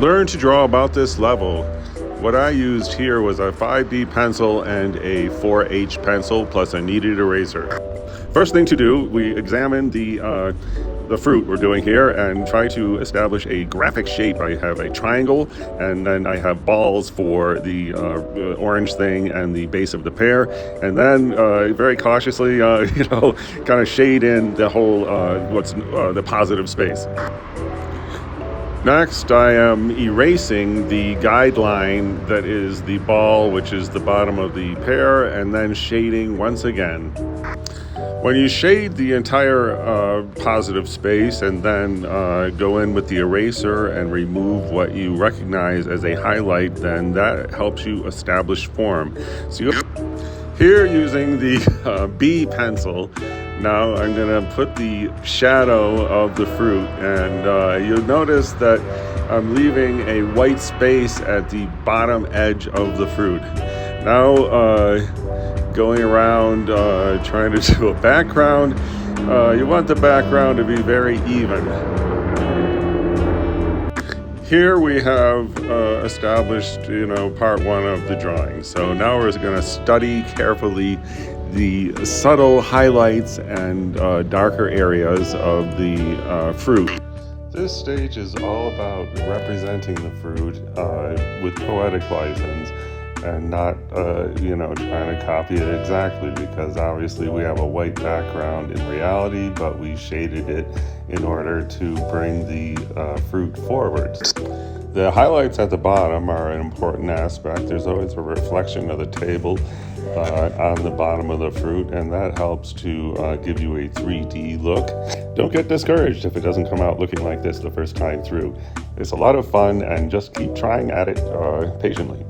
learned to draw about this level, what I used here was a 5B pencil and a 4H pencil plus a kneaded eraser. First thing to do, we examine the fruit we're doing here and try to establish a graphic shape. I have a triangle, and then I have balls for the orange thing and the base of the pear, and then very cautiously, kind of shade in the whole the positive space. Next, I am erasing the guideline that is the ball, which is the bottom of the pear, and then shading once again. When you shade the entire positive space and then go in with the eraser and remove what you recognize as a highlight, then that helps you establish form. So here, using the B pencil, now I'm going to put the shadow of the fruit, and you'll notice that I'm leaving a white space at the bottom edge of the fruit. Now, going around trying to do a background, you want the background to be very even. Here we have established, part one of the drawing. So now we're going to study carefully the subtle highlights and darker areas of the fruit. This stage is all about representing the fruit with poetic license, and not, trying to copy it exactly, because obviously we have a white background in reality, but we shaded it in order to bring the fruit forward. The highlights at the bottom are an important aspect. There's always a reflection of the table on the bottom of the fruit, and that helps to give you a 3D look. Don't get discouraged if it doesn't come out looking like this the first time through. It's a lot of fun, and just keep trying at it patiently.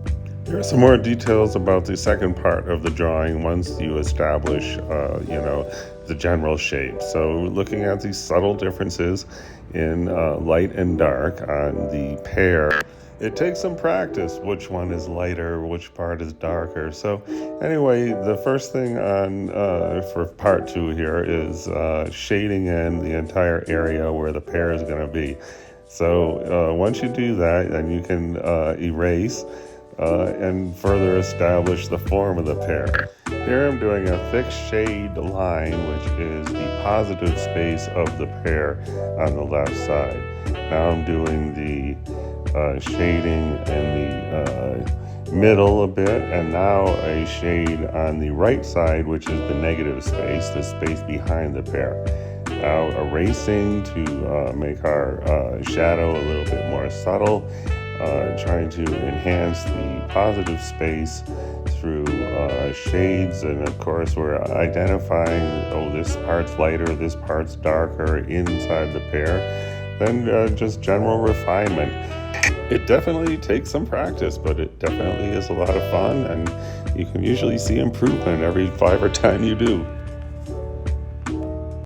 Here are some more details about the second part of the drawing once you establish, the general shape. So looking at these subtle differences in light and dark on the pear. It takes some practice which one is lighter, which part is darker. So anyway, the first thing on for part two here is shading in the entire area where the pear is going to be. So once you do that, then you can erase and further establish the form of the pear. Here I'm doing a thick shade line, which is the positive space of the pear on the left side. Now I'm doing the shading in the middle a bit, and now a shade on the right side, which is the negative space, the space behind the pear. Now erasing to make our shadow a little bit more subtle. Trying to enhance the positive space through shades, and of course we're identifying, this part's lighter, this part's darker inside the pear. Then just general refinement. It definitely takes some practice, but it definitely is a lot of fun, and you can usually see improvement every 5 or 10 you do.